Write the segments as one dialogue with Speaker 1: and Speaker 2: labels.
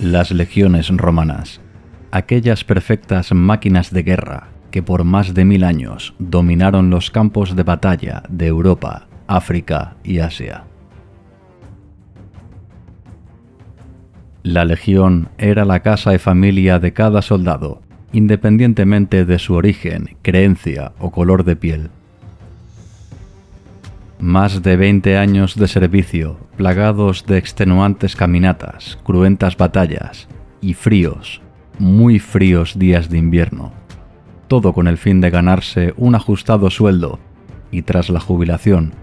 Speaker 1: Las legiones romanas, aquellas perfectas máquinas de guerra que por más de 1000 años dominaron los campos de batalla de Europa, África y Asia. La legión era la casa y familia de cada soldado, independientemente de su origen, creencia o color de piel. Más de 20 años de servicio, plagados de extenuantes caminatas, cruentas batallas y fríos, muy fríos días de invierno. Todo con el fin de ganarse un ajustado sueldo y tras la jubilación,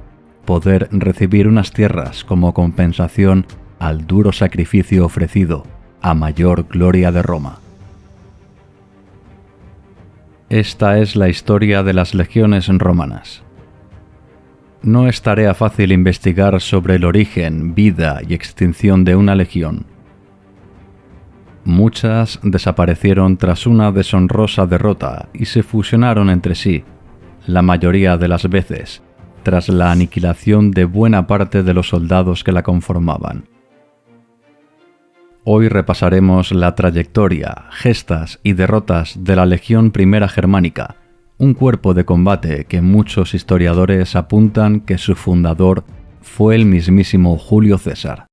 Speaker 1: poder recibir unas tierras como compensación al duro sacrificio ofrecido a mayor gloria de Roma. Esta es la historia de las legiones romanas. No es tarea fácil investigar sobre el origen, vida y extinción de una legión. Muchas desaparecieron tras una deshonrosa derrota y se fusionaron entre sí, la mayoría de las veces, tras la aniquilación de buena parte de los soldados que la conformaban. Hoy repasaremos la trayectoria, gestas y derrotas de la Legión Primera Germánica, un cuerpo de combate que muchos historiadores apuntan que su fundador fue el mismísimo Julio César.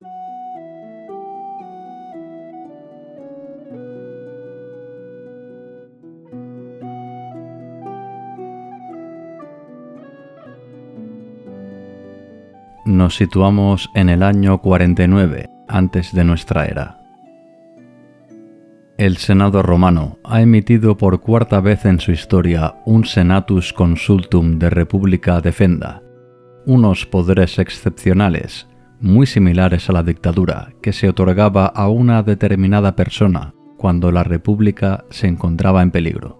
Speaker 1: Nos situamos en el año 49 antes de nuestra era. El Senado romano ha emitido por cuarta vez en su historia un Senatus Consultum de República Defenda, unos poderes excepcionales, muy similares a la dictadura, que se otorgaba a una determinada persona cuando la República se encontraba en peligro.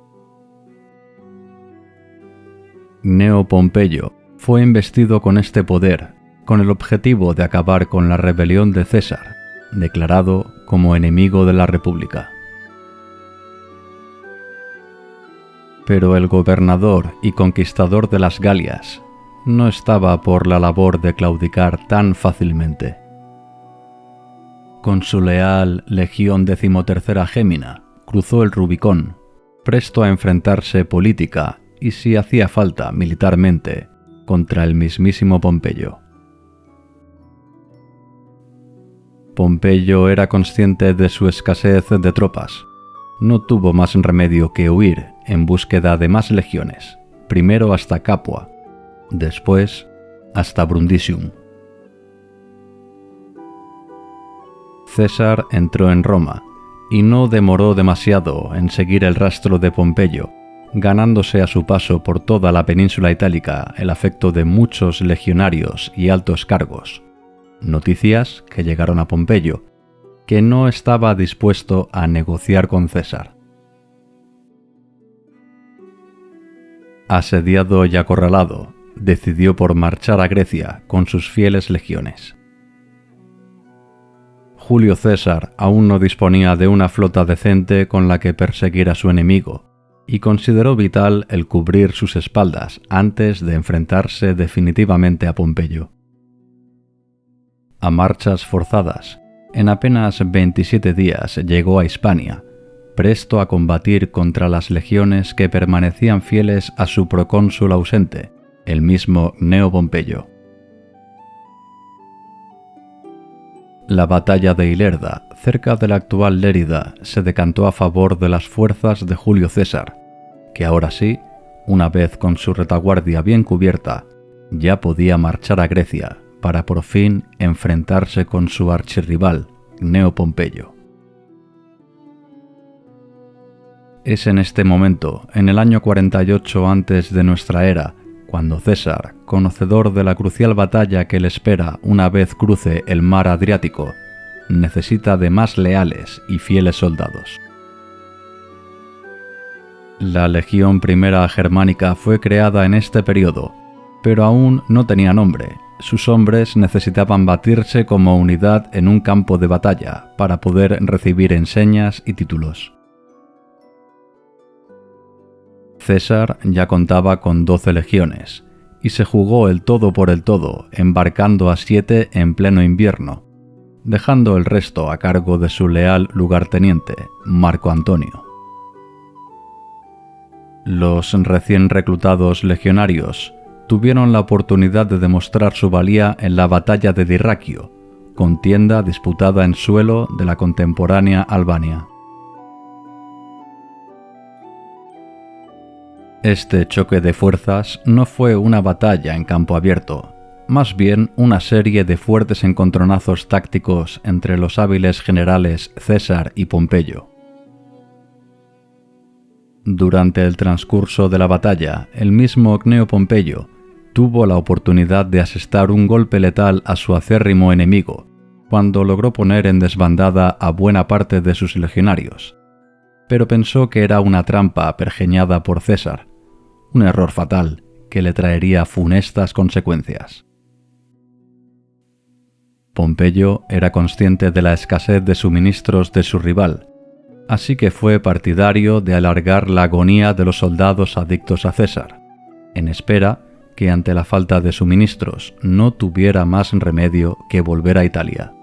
Speaker 1: Gneo Pompeyo fue investido con este poder, con el objetivo de acabar con la rebelión de César, declarado como enemigo de la República. Pero el gobernador y conquistador de las Galias no estaba por la labor de claudicar tan fácilmente. Con su leal Legión XIII Gémina cruzó el Rubicón, presto a enfrentarse política y, si hacía falta militarmente, contra el mismísimo Pompeyo. Pompeyo era consciente de su escasez de tropas. No tuvo más remedio que huir en búsqueda de más legiones, primero hasta Capua, después hasta Brundisium. César entró en Roma y no demoró demasiado en seguir el rastro de Pompeyo, ganándose a su paso por toda la península itálica el afecto de muchos legionarios y altos cargos. Noticias que llegaron a Pompeyo, que no estaba dispuesto a negociar con César. Asediado y acorralado, decidió por marchar a Grecia con sus fieles legiones. Julio César aún no disponía de una flota decente con la que perseguir a su enemigo, y consideró vital el cubrir sus espaldas antes de enfrentarse definitivamente a Pompeyo. A marchas forzadas, en apenas 27 días llegó a Hispania, presto a combatir contra las legiones que permanecían fieles a su procónsul ausente, el mismo Gneo Pompeyo. La batalla de Ilerda, cerca de la actual Lérida, se decantó a favor de las fuerzas de Julio César, que ahora sí, una vez con su retaguardia bien cubierta, ya podía marchar a Grecia para por fin enfrentarse con su archirrival, Gneo Pompeyo. Es en este momento, en el año 48 antes de nuestra era, cuando César, conocedor de la crucial batalla que le espera una vez cruce el mar Adriático, necesita de más leales y fieles soldados. La Legión Primera Germánica fue creada en este periodo, pero aún no tenía nombre. Sus hombres necesitaban batirse como unidad en un campo de batalla para poder recibir enseñas y títulos. César ya contaba con 12 legiones, y se jugó el todo por el todo, embarcando a 7 en pleno invierno, dejando el resto a cargo de su leal lugarteniente, Marco Antonio. Los recién reclutados legionarios tuvieron la oportunidad de demostrar su valía en la batalla de Dirraquio, contienda disputada en suelo de la contemporánea Albania. Este choque de fuerzas no fue una batalla en campo abierto, más bien una serie de fuertes encontronazos tácticos entre los hábiles generales César y Pompeyo. Durante el transcurso de la batalla, el mismo Cneo Pompeyo tuvo la oportunidad de asestar un golpe letal a su acérrimo enemigo, cuando logró poner en desbandada a buena parte de sus legionarios, pero pensó que era una trampa pergeñada por César, un error fatal que le traería funestas consecuencias. Pompeyo era consciente de la escasez de suministros de su rival, así que fue partidario de alargar la agonía de los soldados adictos a César, en espera que ante la falta de suministros no tuviera más remedio que volver a Italia.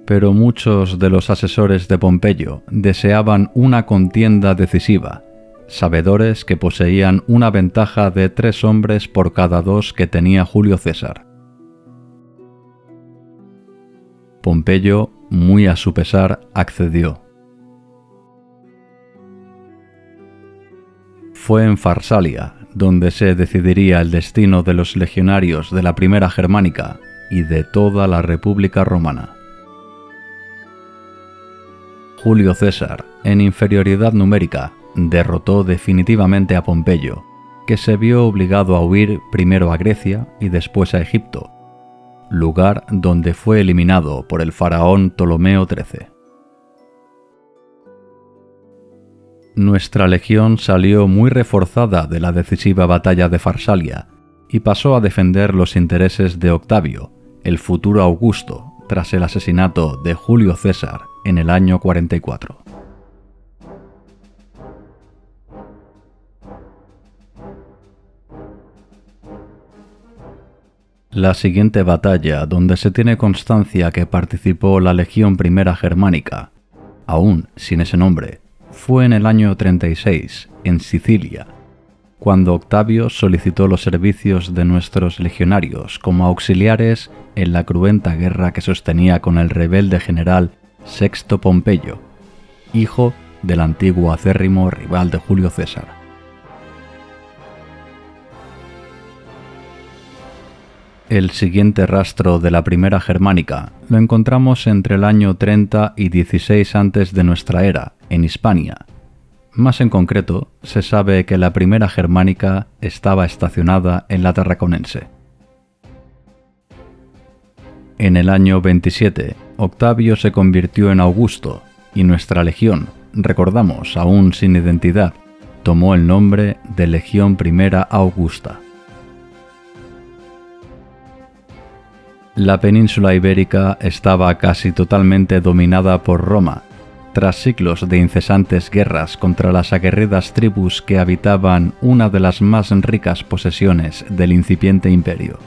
Speaker 1: Pero muchos de los asesores de Pompeyo deseaban una contienda decisiva, sabedores que poseían una ventaja de 3 hombres por cada 2 que tenía Julio César. Pompeyo, muy a su pesar, accedió. Fue en Farsalia donde se decidiría el destino de los legionarios de la Primera Germánica y de toda la República Romana. Julio César, en inferioridad numérica, derrotó definitivamente a Pompeyo, que se vio obligado a huir primero a Grecia y después a Egipto, lugar donde fue eliminado por el faraón Ptolomeo XIII. Nuestra legión salió muy reforzada de la decisiva batalla de Farsalia y pasó a defender los intereses de Octavio, el futuro Augusto, tras el asesinato de Julio César en el año 44. La siguiente batalla donde se tiene constancia que participó la Legión Primera Germánica, aún sin ese nombre, fue en el año 36, en Sicilia, cuando Octavio solicitó los servicios de nuestros legionarios como auxiliares en la cruenta guerra que sostenía con el rebelde general Sexto Pompeyo, hijo del antiguo acérrimo rival de Julio César. El siguiente rastro de la Primera Germánica lo encontramos entre el año 30 y 16 antes de nuestra era, en Hispania. Más en concreto, se sabe que la Primera Germánica estaba estacionada en la Tarraconense. En el año 27, Octavio se convirtió en Augusto y nuestra legión, recordamos aún sin identidad, tomó el nombre de Legión Primera Augusta. La península ibérica estaba casi totalmente dominada por Roma, tras siglos de incesantes guerras contra las aguerridas tribus que habitaban una de las más ricas posesiones del incipiente imperio.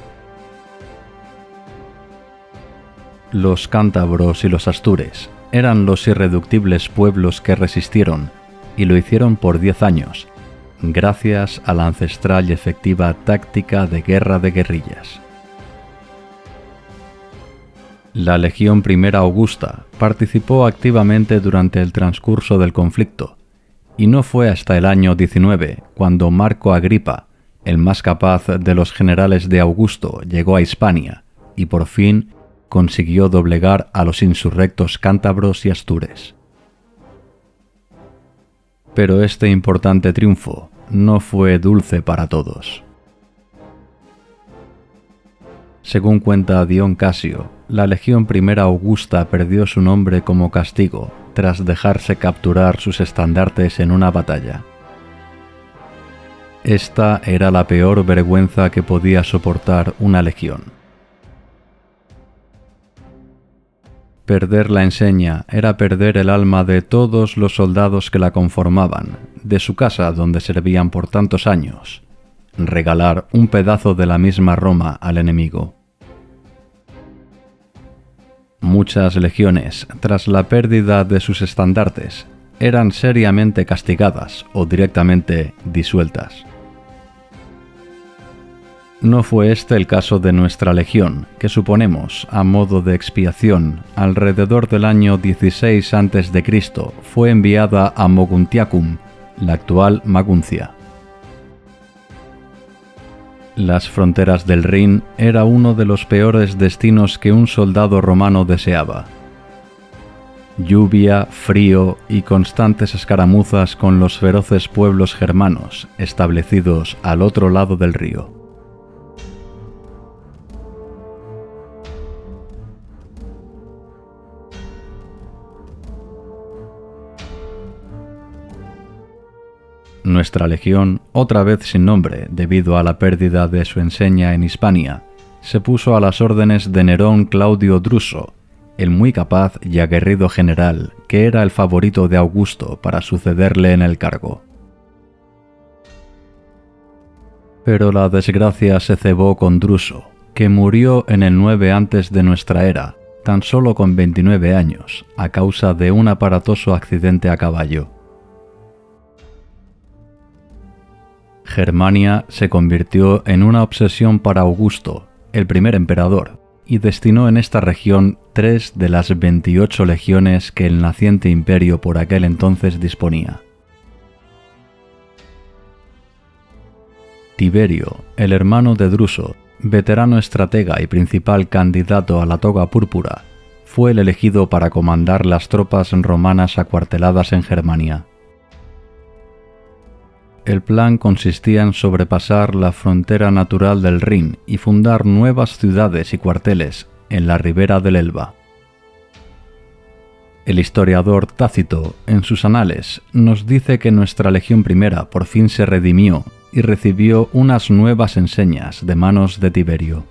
Speaker 1: Los cántabros y los astures eran los irreductibles pueblos que resistieron, y lo hicieron por 10 años, gracias a la ancestral y efectiva táctica de guerra de guerrillas. La Legión Primera Augusta participó activamente durante el transcurso del conflicto, y no fue hasta el año 19 cuando Marco Agripa, el más capaz de los generales de Augusto, llegó a Hispania y por fin consiguió doblegar a los insurrectos cántabros y astures. Pero este importante triunfo no fue dulce para todos. Según cuenta Dion Casio, la Legión Primera Augusta perdió su nombre como castigo tras dejarse capturar sus estandartes en una batalla. Esta era la peor vergüenza que podía soportar una legión. Perder la enseña era perder el alma de todos los soldados que la conformaban, de su casa donde servían por tantos años, regalar un pedazo de la misma Roma al enemigo. Muchas legiones, tras la pérdida de sus estandartes, eran seriamente castigadas o directamente disueltas. No fue este el caso de nuestra legión, que suponemos, a modo de expiación, alrededor del año 16 a.C., fue enviada a Moguntiacum, la actual Maguncia. Las fronteras del Rin era uno de los peores destinos que un soldado romano deseaba. Lluvia, frío y constantes escaramuzas con los feroces pueblos germanos establecidos al otro lado del río. Nuestra legión, otra vez sin nombre debido a la pérdida de su enseña en Hispania, se puso a las órdenes de Nerón Claudio Druso, el muy capaz y aguerrido general que era el favorito de Augusto para sucederle en el cargo. Pero la desgracia se cebó con Druso, que murió en el 9 antes de nuestra era, tan solo con 29 años, a causa de un aparatoso accidente a caballo. Germania se convirtió en una obsesión para Augusto, el primer emperador, y destinó en esta región 3 de las 28 legiones que el naciente imperio por aquel entonces disponía. Tiberio, el hermano de Druso, veterano estratega y principal candidato a la toga púrpura, fue el elegido para comandar las tropas romanas acuarteladas en Germania. El plan consistía en sobrepasar la frontera natural del Rin y fundar nuevas ciudades y cuarteles en la ribera del Elba. El historiador Tácito, en sus anales, nos dice que nuestra legión primera por fin se redimió y recibió unas nuevas enseñas de manos de Tiberio.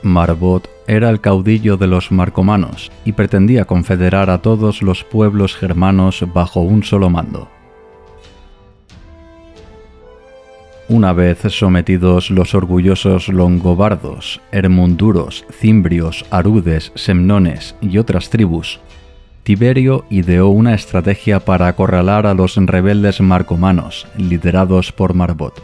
Speaker 1: Marbot era el caudillo de los marcomanos y pretendía confederar a todos los pueblos germanos bajo un solo mando. Una vez sometidos los orgullosos longobardos, hermunduros, cimbrios, arudes, semnones y otras tribus, Tiberio ideó una estrategia para acorralar a los rebeldes marcomanos, liderados por Marbot.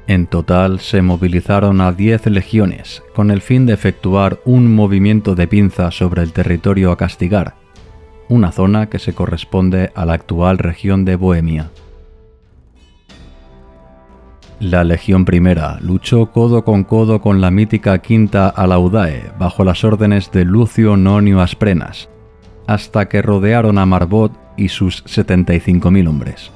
Speaker 1: En total se movilizaron a 10 legiones, con el fin de efectuar un movimiento de pinza sobre el territorio a castigar, una zona que se corresponde a la actual región de Bohemia. La Legión Primera luchó codo con la mítica Quinta Alaudae bajo las órdenes de Lucio Nonio Asprenas, hasta que rodearon a Marbot y sus 75.000 hombres.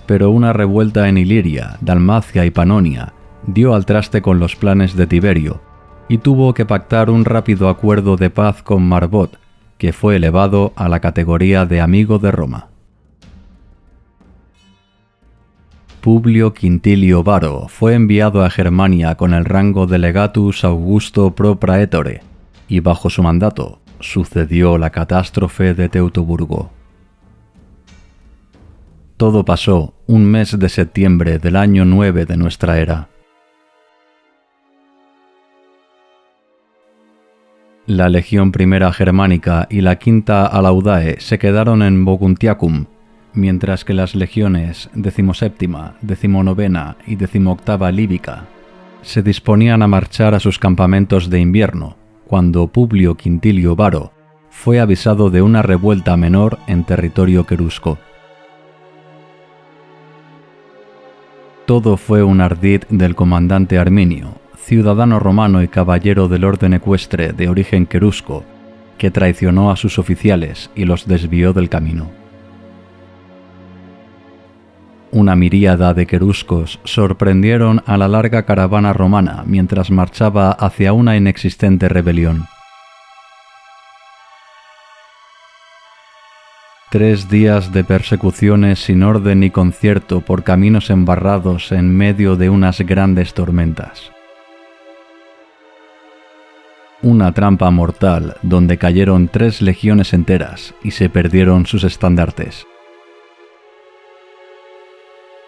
Speaker 1: Pero una revuelta en Iliria, Dalmacia y Panonia dio al traste con los planes de Tiberio y tuvo que pactar un rápido acuerdo de paz con Marbot, que fue elevado a la categoría de amigo de Roma. Publio Quintilio Varo fue enviado a Germania con el rango de legatus Augusto pro praetore, y bajo su mandato sucedió la catástrofe de Teutoburgo. Todo pasó un mes de septiembre del año 9 de nuestra era. La Legión Primera Germánica y la Quinta Alaudae se quedaron en Moguntiacum, mientras que las legiones XVII, XIX y XVIII Líbica se disponían a marchar a sus campamentos de invierno, cuando Publio Quintilio Varo fue avisado de una revuelta menor en territorio querusco. Todo fue un ardid del comandante Arminio, ciudadano romano y caballero del orden ecuestre de origen querusco, que traicionó a sus oficiales y los desvió del camino. Una miríada de queruscos sorprendieron a la larga caravana romana mientras marchaba hacia una inexistente rebelión. 3 días de persecuciones sin orden ni concierto por caminos embarrados en medio de unas grandes tormentas. Una trampa mortal donde cayeron 3 legiones enteras y se perdieron sus estandartes.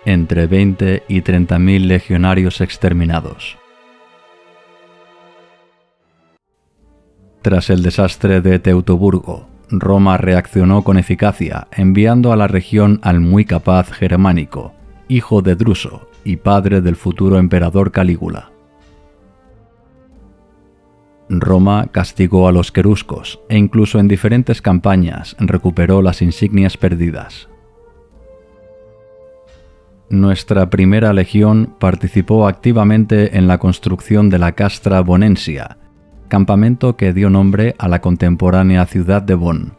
Speaker 1: entre 20 y 30.000 legionarios exterminados. Tras el desastre de Teutoburgo, Roma reaccionó con eficacia, enviando a la región al muy capaz Germánico, hijo de Druso y padre del futuro emperador Calígula. Roma castigó a los queruscos e incluso en diferentes campañas recuperó las insignias perdidas. Nuestra primera legión participó activamente en la construcción de la Castra Bonensia, campamento que dio nombre a la contemporánea ciudad de Bonn.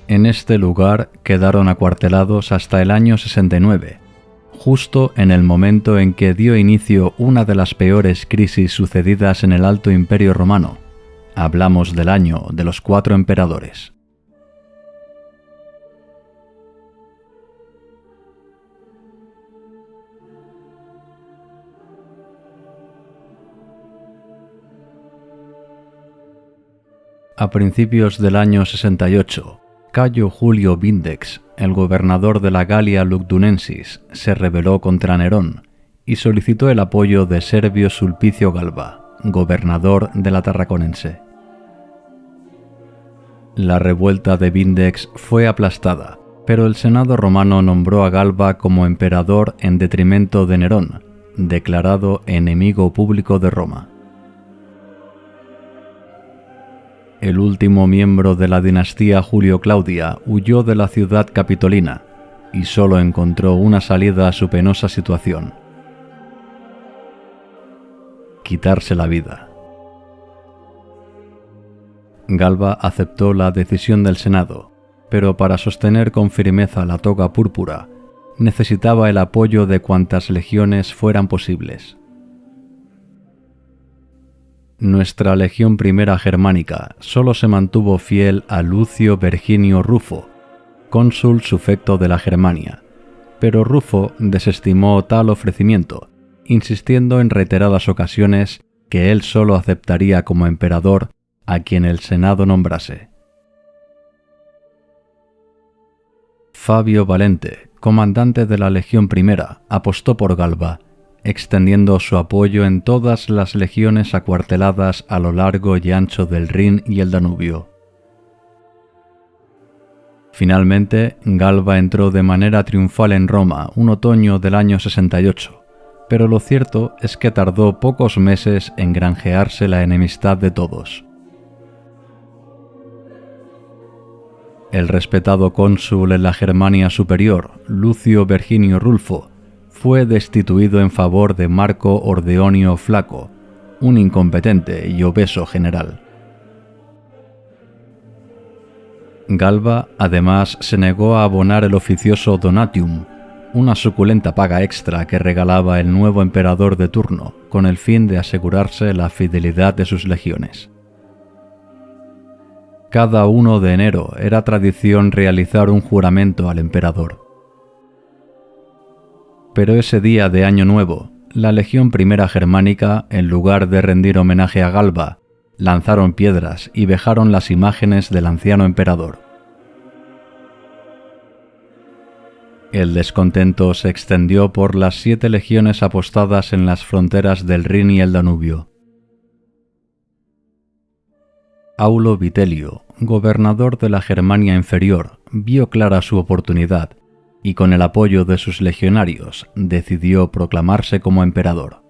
Speaker 1: En este lugar quedaron acuartelados hasta el año 69, justo en el momento en que dio inicio una de las peores crisis sucedidas en el Alto Imperio Romano. Hablamos del año de los 4 emperadores. A principios del año 68, Cayo Julio Vindex, el gobernador de la Galia Lugdunensis, se rebeló contra Nerón y solicitó el apoyo de Servio Sulpicio Galba, gobernador de la Tarraconense. La revuelta de Vindex fue aplastada, pero el Senado romano nombró a Galba como emperador en detrimento de Nerón, declarado enemigo público de Roma. El último miembro de la dinastía Julio-Claudia huyó de la ciudad capitolina y solo encontró una salida a su penosa situación: quitarse la vida. Galba aceptó la decisión del Senado, pero para sostener con firmeza la toga púrpura necesitaba el apoyo de cuantas legiones fueran posibles. Nuestra legión primera germánica solo se mantuvo fiel a Lucio Verginio Rufo, cónsul sufecto de la Germania, pero Rufo desestimó tal ofrecimiento, insistiendo en reiteradas ocasiones que él solo aceptaría como emperador a quien el Senado nombrase. Fabio Valente, comandante de la Legión Primera, apostó por Galba, extendiendo su apoyo en todas las legiones acuarteladas a lo largo y ancho del Rin y el Danubio. Finalmente, Galba entró de manera triunfal en Roma un otoño del año 68, pero lo cierto es que tardó pocos meses en granjearse la enemistad de todos. El respetado cónsul en la Germania Superior, Lucio Verginio Rulfo, fue destituido en favor de Marco Ordeonio Flaco, un incompetente y obeso general. Galba además se negó a abonar el oficioso donatium, una suculenta paga extra que regalaba el nuevo emperador de turno con el fin de asegurarse la fidelidad de sus legiones. Cada 1 de enero era tradición realizar un juramento al emperador. Pero ese día de Año Nuevo, la Legión Primera Germánica, en lugar de rendir homenaje a Galba, lanzaron piedras y vejaron las imágenes del anciano emperador. El descontento se extendió por las 7 legiones apostadas en las fronteras del Rin y el Danubio. Aulo Vitelio, gobernador de la Germania Inferior, vio clara su oportunidad y con el apoyo de sus legionarios decidió proclamarse como emperador.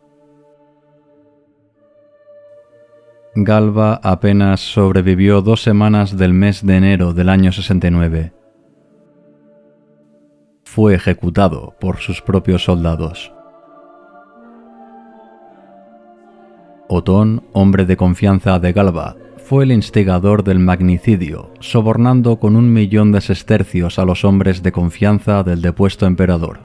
Speaker 1: Galba apenas sobrevivió 2 semanas del mes de enero del año 69. Fue ejecutado por sus propios soldados. Otón, hombre de confianza de Galba, fue el instigador del magnicidio, sobornando con 1.000.000 de sestercios a los hombres de confianza del depuesto emperador.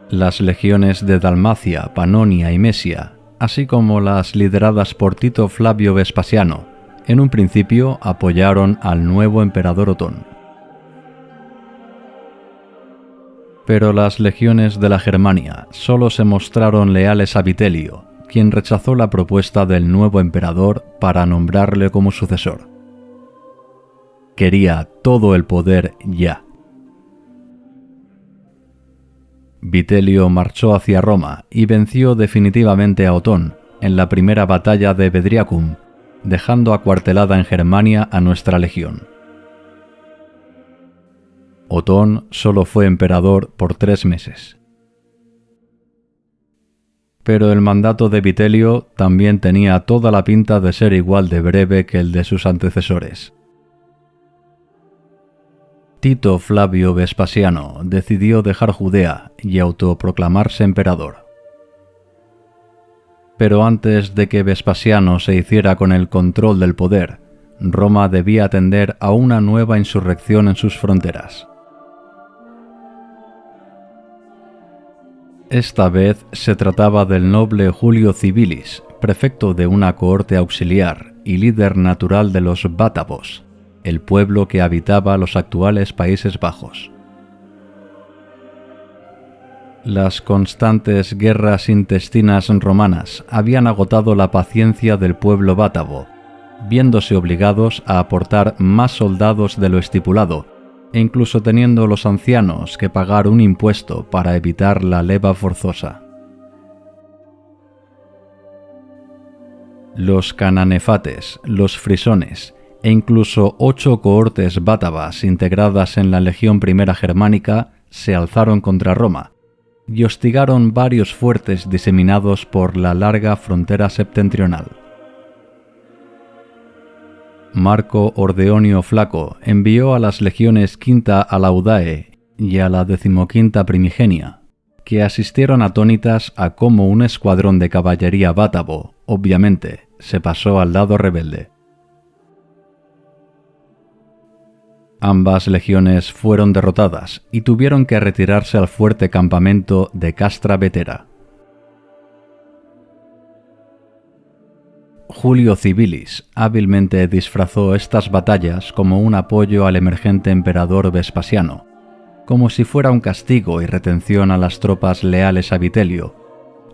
Speaker 1: Las legiones de Dalmacia, Panonia y Mesia, así como las lideradas por Tito Flavio Vespasiano, en un principio apoyaron al nuevo emperador Otón. Pero las legiones de la Germania solo se mostraron leales a Vitelio, quien rechazó la propuesta del nuevo emperador para nombrarle como sucesor. Quería todo el poder ya. Vitelio marchó hacia Roma y venció definitivamente a Otón en la primera batalla de Bedriacum, dejando acuartelada en Germania a nuestra legión. Otón solo fue emperador por 3 meses. Pero el mandato de Vitelio también tenía toda la pinta de ser igual de breve que el de sus antecesores. Tito Flavio Vespasiano decidió dejar Judea y autoproclamarse emperador. Pero antes de que Vespasiano se hiciera con el control del poder, Roma debía atender a una nueva insurrección en sus fronteras. Esta vez se trataba del noble Julio Civilis, prefecto de una cohorte auxiliar y líder natural de los bátavos, el pueblo que habitaba los actuales Países Bajos. Las constantes guerras intestinas romanas habían agotado la paciencia del pueblo bátavo, viéndose obligados a aportar más soldados de lo estipulado, e incluso teniendo los ancianos que pagar un impuesto para evitar la leva forzosa. Los cananefates, los frisones e incluso 8 cohortes bátavas integradas en la Legión I Germánica se alzaron contra Roma y hostigaron varios fuertes diseminados por la larga frontera septentrional. Marco Ordeonio Flaco envió a las legiones Quinta Alaudae y a la 15ª Primigenia, que asistieron atónitas a cómo un escuadrón de caballería bátavo, obviamente, se pasó al lado rebelde. Ambas legiones fueron derrotadas y tuvieron que retirarse al fuerte campamento de Castra Vetera. Julio Civilis hábilmente disfrazó estas batallas como un apoyo al emergente emperador Vespasiano, como si fuera un castigo y retención a las tropas leales a Vitelio,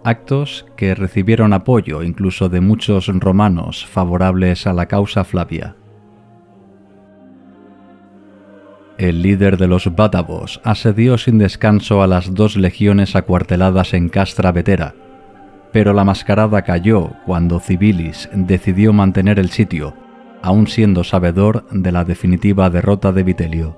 Speaker 1: actos que recibieron apoyo incluso de muchos romanos favorables a la causa Flavia. El líder de los bátavos asedió sin descanso a las 2 legiones acuarteladas en Castra Vetera, pero la mascarada cayó cuando Civilis decidió mantener el sitio, aun siendo sabedor de la definitiva derrota de Vitelio.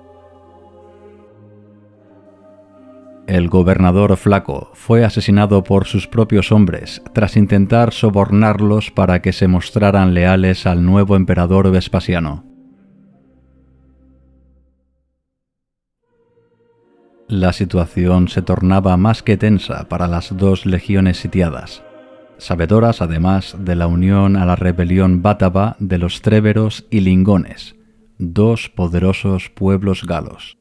Speaker 1: El gobernador Flaco fue asesinado por sus propios hombres tras intentar sobornarlos para que se mostraran leales al nuevo emperador Vespasiano. La situación se tornaba más que tensa para las 2 legiones sitiadas, sabedoras además de la unión a la rebelión bátava de los tréveros y lingones, 2 poderosos pueblos galos.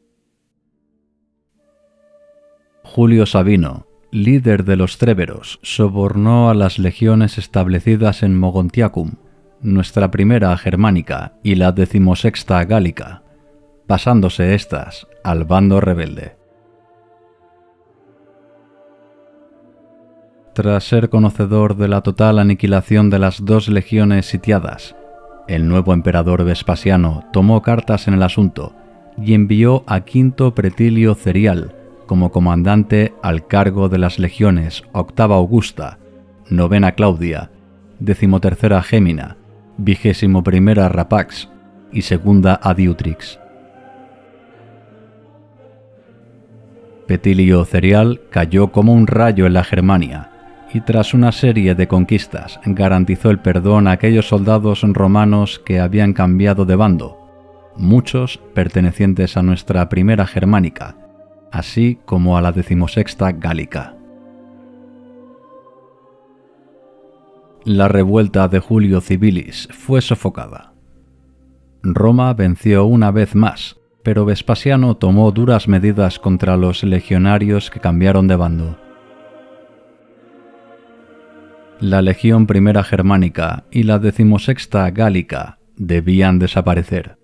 Speaker 1: Julio Sabino, líder de los tréveros, sobornó a las legiones establecidas en Mogontiacum, nuestra primera germánica y la 16ª gálica, pasándose estas al bando rebelde. Tras ser conocedor de la total aniquilación de las 2 legiones sitiadas, el nuevo emperador Vespasiano tomó cartas en el asunto y envió a Quinto Pretilio Cerial como comandante al cargo de las legiones Octava Augusta, Novena Claudia, 13ª Gémina, 21ª Rapax y Segunda Adiutrix. Petilio Cerial cayó como un rayo en la Germania y tras una serie de conquistas garantizó el perdón a aquellos soldados romanos que habían cambiado de bando, muchos pertenecientes a nuestra primera germánica, así como a la 16ª gálica. La revuelta de Julio Civilis fue sofocada. Roma venció una vez más, pero Vespasiano tomó duras medidas contra los legionarios que cambiaron de bando. La Legión I Germánica y la 16ª Gálica debían desaparecer.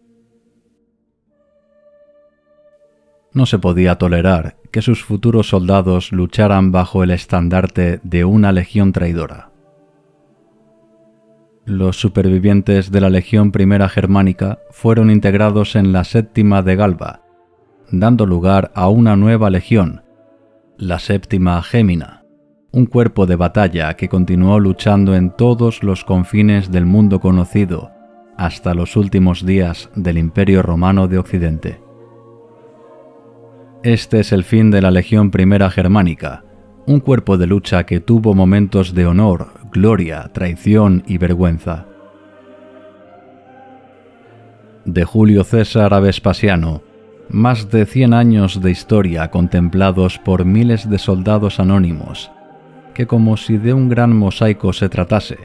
Speaker 1: No se podía tolerar que sus futuros soldados lucharan bajo el estandarte de una legión traidora. Los supervivientes de la Legión I Germánica fueron integrados en la Séptima de Galba, dando lugar a una nueva legión, la Séptima Gémina, un cuerpo de batalla que continuó luchando en todos los confines del mundo conocido hasta los últimos días del Imperio Romano de Occidente. Este es el fin de la Legión I Germánica, un cuerpo de lucha que tuvo momentos de honor, gloria, traición y vergüenza. De Julio César a Vespasiano, más de 100 años de historia contemplados por miles de soldados anónimos, que como si de un gran mosaico se tratase,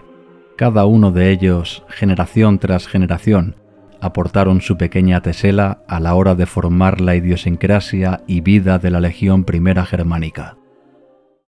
Speaker 1: cada uno de ellos, generación tras generación, aportaron su pequeña tesela a la hora de formar la idiosincrasia y vida de la Legión I Germánica.